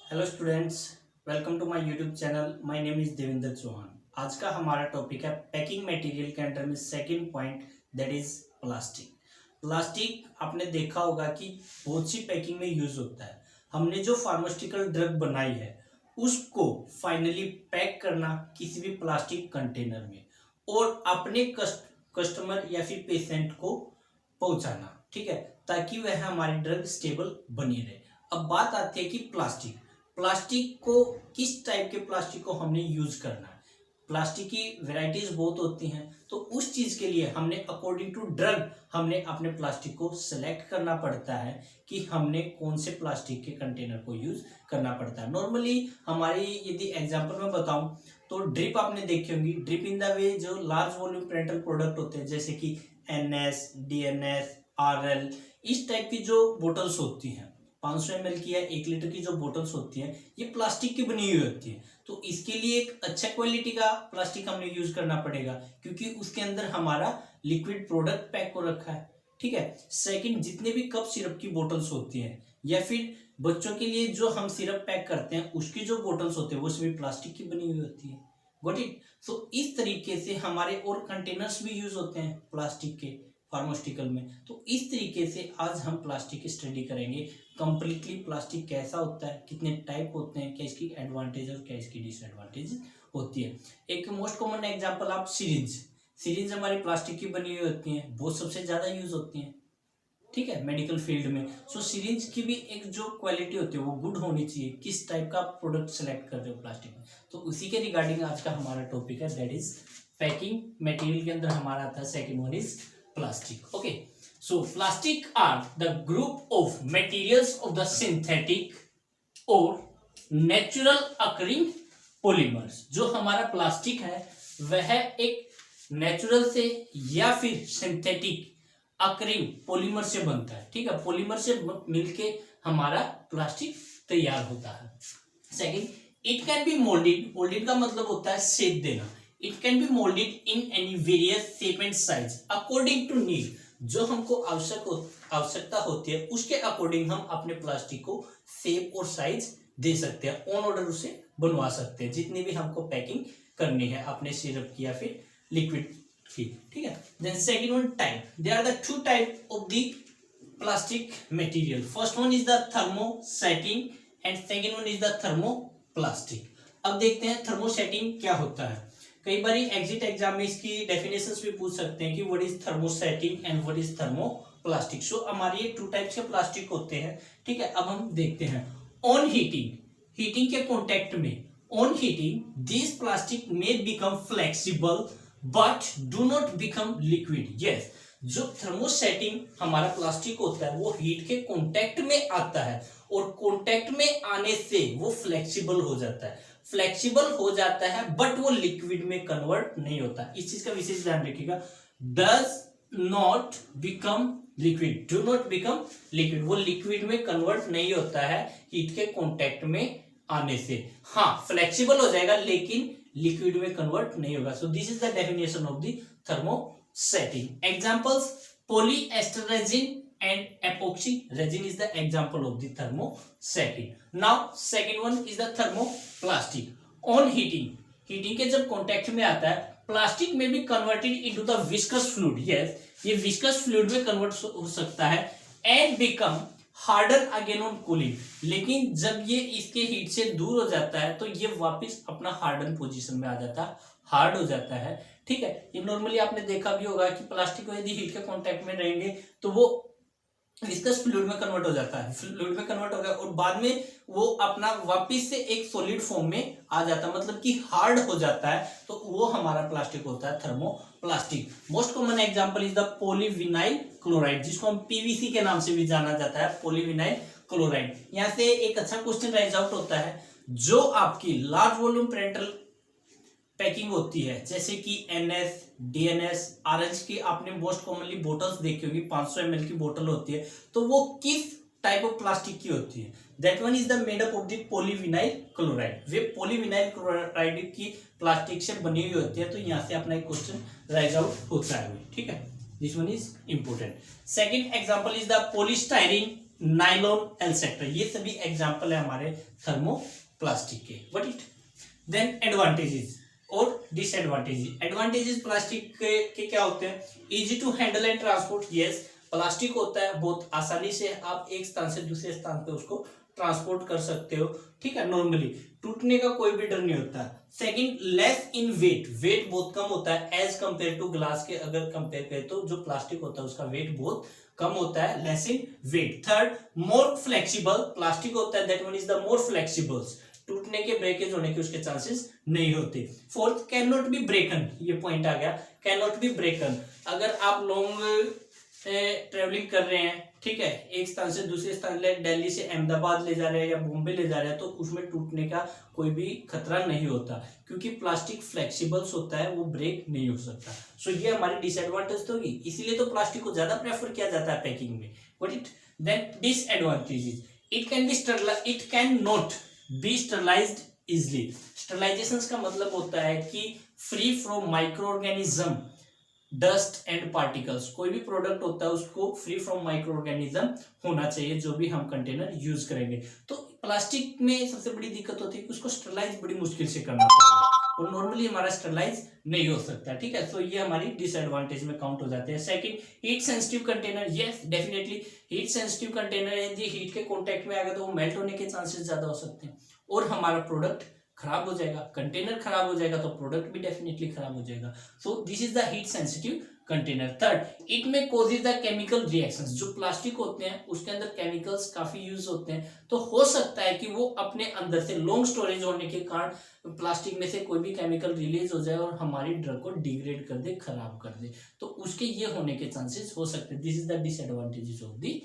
Hello students, welcome to my YouTube channel. My name is Devendra Chauhan. आज का हमारा topic है पैकिंग मटेरियल के अंडर में second point, that is plastic. Plastic आपने देखा होगा कि बहुत सी पैकिंग में यूज होता है। हमने जो फार्मास्यूटिकल ड्रग बनाई है उसको फाइनली पैक करना किसी भी प्लास्टिक कंटेनर में और अपने कस्टमर या फिर पेशेंट को पहुंचाना, ठीक है, ताकि वह हमारी ड्रग स्टेबल बनी रहे। अब बात आती है कि प्लास्टिक प्लास्टिक को किस टाइप के प्लास्टिक को हमने यूज करना है। प्लास्टिक की वैरायटीज बहुत होती हैं, तो उस चीज के लिए हमने अकॉर्डिंग टू ड्रग हमने अपने प्लास्टिक को सिलेक्ट करना पड़ता है कि हमने कौन से प्लास्टिक के कंटेनर को यूज करना पड़ता है। नॉर्मली हमारी यदि एग्जांपल में बताऊं तो ड्रिप आपने देखी होंगी। ड्रिप इन द वे जो लार्ज वॉल्यूम पेरेंटल प्रोडक्ट होते हैं जैसे कि NS, DNS, RL, इस टाइप की जो बोटल्स होती हैं 500 ml की या 1 लीटर की जो बोटल्स होती हैं ये प्लास्टिक की बनी हुई होती है। तो इसके लिए एक अच्छा क्वालिटी का प्लास्टिक हमने यूज करना पड़ेगा क्योंकि उसके अंदर हमारा लिक्विड प्रोडक्ट पैक हो रखा है, ठीक है। सेकंड, जितने भी कप सिरप की बोटल्स होती हैं या फिर बच्चों के लिए जो हम सिरप पैक करते हैं उसकी जो बोटल्स होते हैं वो सभी प्लास्टिक की बनी हुई होती है। Got it. सो इस तरीके से हमारे और कंटेनर्स भी यूज होते हैं प्लास्टिक के फार्मास्यूटिकल में। तो इस तरीके से आज हम प्लास्टिक की स्टडी करेंगे कंप्लीटली। प्लास्टिक कैसा होता है, कितने टाइप होते हैं, क्या इसकी एडवांटेज और क्या इसकी डिसएडवांटेज होती है। एक मोस्ट कॉमन एग्जांपल आप सिरिंज सिरिंज हमारी प्लास्टिक की बनी हुई होती हैं, वो सबसे ज्यादा यूज होती हैं, ठीक है, मेडिकल फील्ड में। सो सिरिंज की भी एक जो क्वालिटी होती है वो गुड होनी चाहिए। किस टाइप का प्रोडक्ट सेलेक्ट कर रहे हो प्लास्टिक में, तो उसी के रिगार्डिंग आज का हमारा टॉपिक है, दैट इज पैकिंग मटेरियल के अंदर हमारा आता है second one is plastic. Okay, so plastic are the group of materials of the synthetic or natural occurring polymers। जो हमारा प्लास्टिक है वह एक नेचुरल से या फिर सिंथेटिक अकरिंग पॉलीमर से बनता है, ठीक है। पॉलीमर से मिलके हमारा प्लास्टिक तैयार होता है। Second, it can be moulded. Moulded का मतलब होता है शेप देना। It can be moulded in any various shape and size according to need. जो हमको आवश्यकता होती है उसके अकॉर्डिंग हम अपने प्लास्टिक को शेप और साइज दे सकते हैं, ऑन ऑर्डर उसे बनवा सकते हैं जितनी भी हमको पैकिंग करनी है अपने सिरप की या फिर लिक्विड की, ठीक है। Then second one, type. There are the two type of the plastic material. First one is the thermosetting and second one is the thermoplastic. अब देखते हैं थर्मोसेटिंग क्या होता है। कई बार एग्जिट एग्जाम में इसकी डेफिनेशंस भी पूछ सकते हैं कि what is thermosetting and what is thermoplastic. So हमारे ये टू टाइप्स के प्लास्टिक होते हैं, ठीक है। अब हम देखते हैं ऑन हीटिंग, हीटिंग के कॉन्टेक्ट में, on heating this plastic may become flexible but do not become liquid. Yes, जो थर्मोसेटिंग हमारा प्लास्टिक होता है वो हीट के कॉन्टेक्ट में आता है और कॉन्टेक्ट में आने से वो फ्लेक्सिबल हो जाता है। फ्लेक्सिबल हो जाता है बट वो लिक्विड में कन्वर्ट नहीं होता। इस चीज का विशेष ध्यान रखिएगा। Does not become liquid, do not become liquid, वो लिक्विड में कन्वर्ट नहीं होता है हीट के कांटेक्ट में आने से। हाँ, फ्लेक्सिबल हो जाएगा लेकिन लिक्विड में कन्वर्ट नहीं होगा। सो this is the definition of the thermosetting. Examples, polyester resin and epoxy resin is the example of the thermosetting. Now second one is the thermoplastic. On heating, heating के जब contact में आता है plastic में भी converted into the viscous fluid. Yes, ये viscous fluid में convert हो सकता है and become harder again on cooling. लेकिन जब ये इसके हीट से दूर हो जाता है तो ये वापस अपना हार्डन पोजीशन में आ जाता है, हार्ड हो जाता है, ठीक है। ये नॉर्मली आपने देखा भी होगा कि प्लास्टिक यदि हीट के कांटेक्ट में रहेंगे तो वो विस्कस फ्लूइड में कन्वर्ट हो जाता है, फ्लूइड में कन्वर्ट हो गया और बाद में वो अपना वापस से एक सॉलिड फॉर्म में आ जाता है, मतलब कि हार्ड हो जाता है। तो वो हमारा प्लास्टिक होता है thermoplastic. Most common example is the polyvinyl chloride, जिसको हम PVC के नाम से भी जाना जाता है, पॉलीविनाइल क्लोराइड। यहाँ से एक अच्छा क्वेश्चन राइज आउट होता है, जो आपकी लार्ज वॉल्यूम पेरेंटल पैकिंग होती है जैसे कि NS, DNS, RH की आपने मोस्ट कॉमनली बोटल्स देखी होगी, 500 ml की बोतल होती है, तो वो किस टाइप ऑफ प्लास्टिक की होती है। That one is the made up of the polyvinyl chloride. Way polyvinyl chloride की प्लास्टिक से बनी हुई होती है। तो यहाँ से अपना एक क्वेश्चन राइज आउट होता है, ठीक है। This one is important. Second example is the polystyrene nylon, etcetera, ये सभी एग्जांपल है हमारे थर्मोप्लास्टिक के। व्हाट इट देन एडवांटेजेस और डिसएडवांटेजेस। एडवांटेजेस प्लास्टिक के क्या होते हैं? Easy to handle and transport, yes plastic होता है बहुत आसानी से आप एक स्थान से दूसरे स्थान पे उसको ट्रांसपोर्ट कर सकते हो, ठीक है, नॉर्मली टूटने का कोई भी डर नहीं होता। Second, less in weight, weight बहुत कम होता है एज कंपेयर टू ग्लास के, अगर कंपेयर करें तो जो प्लास्टिक होता है उसका वेट बहुत कम होता है, less in weight. Third, more flexible, plastic होता है that one is the more flexible, टूटने के ब्रेकेज होने के उसके चांसेस नहीं होते। Fourth, can not be broken, ये पॉइंट आ गया, कैन नॉट बी ब्रेकन, अगर आप लॉन्ग ट्रेवलिंग कर रहे हैं, ठीक है, एक स्थान से दूसरे स्थान, दिल्ली से अहमदाबाद ले जा रहे हैं या बॉम्बे ले जा रहे हैं, तो उसमें टूटने का कोई भी खतरा नहीं होता क्योंकि प्लास्टिक फ्लेक्सिबल्स होता है, वो ब्रेक नहीं हो सकता। सो ये हमारी डिसएडवांटेज तो होगी, इसीलिए तो प्लास्टिक को ज्यादा प्रेफर किया जाता है पैकिंग में। What it then disadvantages, it can not be sterilised easily. Sterilisation का मतलब होता है कि free from micro organism, dust and particles, कोई भी प्रोडक्ट होता है उसको फ्री फ्रॉम माइक्रो ऑर्गेनिज्म होना चाहिए जो भी हम कंटेनर यूज करेंगे। तो प्लास्टिक में सबसे बड़ी दिक्कत होती है कि उसको स्टरलाइज बड़ी मुश्किल से करना पड़ेगा और नॉर्मली हमारा स्टरलाइज नहीं हो सकता, ठीक है। तो ये हमारी डिसएडवांटेज में काउंट हो जाते हैं। Second, heat sensitive container, yes definitely heat sensitive container यदि हीट के कॉन्टेक्ट में आएगा तो वो मेल्ट होने के चांसेस ज्यादा हो सकते हैं और हमारा प्रोडक्ट खराब हो जाएगा, कंटेनर खराब हो जाएगा तो प्रोडक्ट भी डेफिनेटली खराब हो जाएगा। सो this is the heat sensitive container. Third, it में कॉजेज द केमिकल रिएक्शंस, जो प्लास्टिक होते हैं उसके अंदर केमिकल्स काफी यूज होते हैं, तो हो सकता है कि वो अपने अंदर से लॉन्ग स्टोरेज होने के कारण प्लास्टिक में से कोई भी केमिकल रिलीज हो जाए और हमारी ड्रग को डिग्रेड कर दे, खराब कर दे, तो उसके ये होने के चांसेस हो सकते हैं। This is the disadvantages of the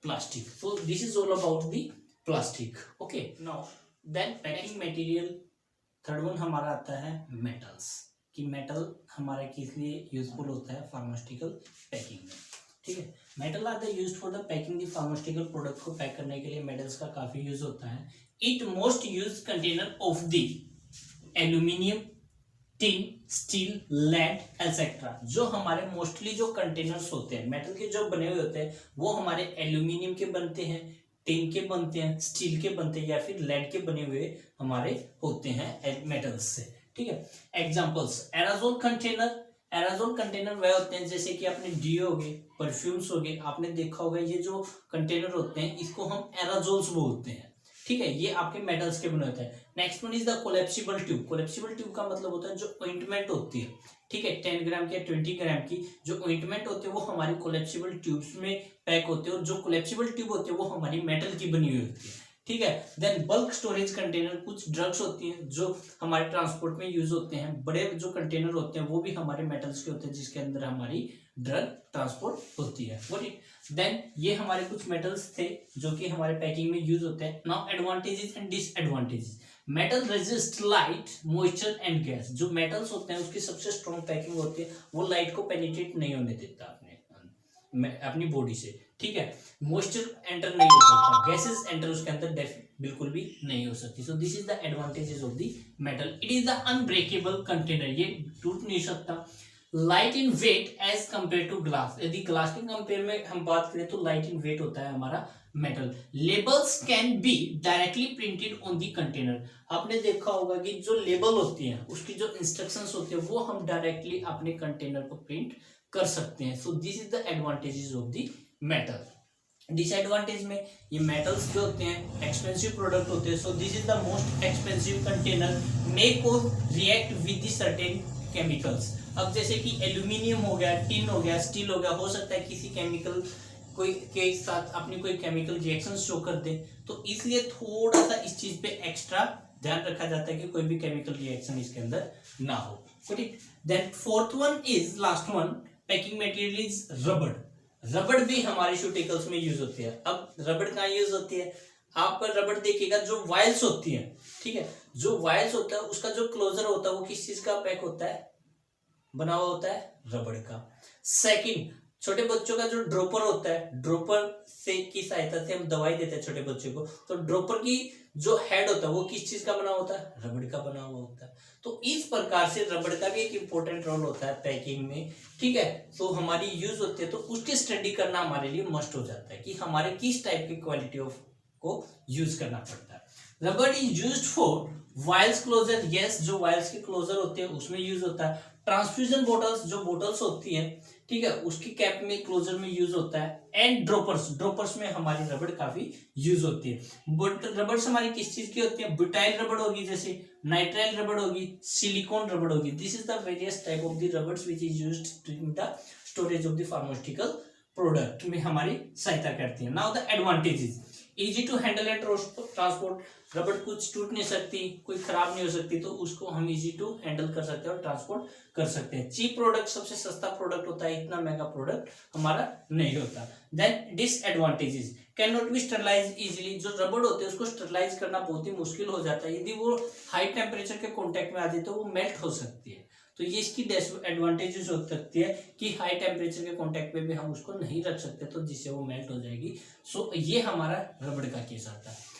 plastic. So this is all about the plastic. Okay, now then packing material. Third one हमारा आता है मेटल्स, कि मेटल हमारा किस लिए यूजफुल होता है फार्मास्यूटिकल पैकिंग में, ठीक है। Metal are the used for the packing the pharmaceutical product को पैक करने के लिए मेटल्स का काफी यूज होता है। It most use container of the aluminium, tin, steel, lead etcetera. जो हमारे मोस्टली जो कंटेनर्स होते हैं मेटल के जो बने हुए होते हैं वो हमारे एल्यूमिनियम के बनते हैं, टिन के बनते हैं, स्टील के बनते हैं या फिर लेड के बने हुए हमारे होते हैं मेटल्स से, ठीक है। एग्जांपल्स, एराजोल कंटेनर, एराजोल कंटेनर वह होते हैं जैसे कि आपने डीओ हो गए, परफ्यूम्स हो गए, आपने देखा होगा ये जो कंटेनर होते हैं इसको हम एराजोल्स बोलते हैं, ठीक है, ये आपके मेटल्स के बने होते हैं। Next one is the collapsible tube. Collapsible tube का मतलब होता है जो ऑइंटमेंट होती है, ठीक है, 10 ग्राम की 20 ग्राम की जो ऑइंटमेंट होती है वो हमारी कोलेप्सिबल ट्यूब्स में पैक होते हैं और जो कोलेप्सिबल ट्यूब होती है वो हमारी मेटल की बनी हुई होती है, ठीक है। देन बल्क स्टोरेज कंटेनर, कुछ ड्रग्स होती हैं जो हमारे ट्रांसपोर्ट में यूज होते हैं, बड़े जो कंटेनर होते हैं वो भी हमारे मेटल्स के होते हैं जिसके अंदर हमारी ड्रग ट्रांसपोर्ट होती है। देन ये हमारे कुछ मेटल्स थे जो कि हमारे पैकिंग में यूज होते हैं। Now advantages and disadvantages. Metal resist light, moisture and gas. जो मेटल्स होते हैं उसकी सबसे स्ट्रॉन्ग पैकिंग होती है, वो लाइट को पेनिट्रेट नहीं होने देता अपनी बॉडी से, ठीक है। मॉइस्चर एंटर नहीं हो सकता, गैसेस एंटर उसके अंदर बिल्कुल भी नहीं हो सकती। So this is the advantages of the metal. It is the unbreakable container, ये टूट नहीं सकता। Light in weight as compare to glass, यदि ग्लास के कंपेयर में हम बात करें तो लाइट इन वेट होता है हमारा metal. Labels can be directly printed on the container. आपने देखा होगा कि जो लेबल होती हैं उसकी जो इंस्ट्रक्शंस होती है वो हम डायरेक्टली अपने कंटेनर पर प्रिंट कर सकते हैं। So this is the advantages of the metal. Disadvantage में ये मेटल्स जो होते हैं एक्सपेंसिव प्रोडक्ट होते हैं, so this is the most expensive container may को react with the certain chemicals. अब जैसे कि एल्यूमिनियम हो गया, टिन हो गया, स्टील हो गया, हो सकता है किसी केमिकल कोई के साथ अपनी कोई केमिकल रिएक्शन शो कर दे, तो इसलिए थोड़ा सा इस चीज पे एक्स्ट्रा ध्यान रखा जाता है कि कोई भी केमिकल रिएक्शन इसके अंदर ना हो। Then fourth one is last one, packing material is rubber. रबड़ भी हमारे शूटिकल्स में यूज होती है। अब रबड़ कहाँ यूज होती है? आप रबड़ देखिएगा जो वायल्स होती है, ठीक है, जो वायल्स होता है उसका जो क्लोजर होता है वो किस चीज का पैक होता है, बना हुआ होता है रबड़ का। सेकंड, छोटे बच्चों का जो ड्रॉपर होता है, ड्रॉपर से की सहायता से हम दवाई देते हैं छोटे बच्चों को, तो ड्रॉपर की जो हेड होता है वो किस चीज का बना होता है, रबड़ का बना हुआ होता है। तो इस प्रकार से रबड़ का भी एक इंपॉर्टेंट रोल होता है पैकिंग में, ठीक है। तो हमारी यूज होती है तो उसकी स्टडी करना हमारे लिए मस्ट हो जाता है कि हमारे किस टाइप की क्वालिटी ऑफ को यूज करना पड़ता है। Rubber is used for vials closure, yes, जो वायल्स के क्लोजर होते हैं उसमें यूज होता है। ट्रांसफ्यूजन बोटल्स, जो बोटल्स होती है, ठीक है, उसकी कैप में क्लोजर में यूज होता है। एंड ड्रॉपर्स, ड्रॉपर्स में हमारी रबड़ काफी यूज होती है। बट रबड़ हमारी किस चीज की होती है, ब्यूटाइल रबड़ होगी, जैसे नाइट्राइल रबड़ होगी, सिलिकॉन रबड़ होगी। This is the various type of the rubbers which is used in the storage of the pharmaceutical product में हमारी सहायता करती है। Now the advantages, easy to handle and transport, रबड़ कुछ टूट नहीं सकती, कोई खराब नहीं हो सकती, तो उसको हम इजी टू हैंडल कर सकते हैं और ट्रांसपोर्ट कर सकते हैं। चीप प्रोडक्ट, सबसे सस्ता प्रोडक्ट होता है, इतना महंगा प्रोडक्ट हमारा नहीं होता। Then disadvantages, can not be sterilize easily, जो रबड़ होते हैं उसको स्टरलाइज करना बहुत ही मुश्किल हो जाता है, यदि वो हाई टेम्परेचर के कॉन्टेक्ट में आती है तो वो मेल्ट हो सकती है। तो ये इसकी डिसएडवांटेजेस हो सकती है कि हाई टेम्परेचर के कांटेक्ट पे भी हम उसको नहीं रख सकते, तो जिससे वो मेल्ट हो जाएगी। सो ये हमारा रबड़ का केस आता है।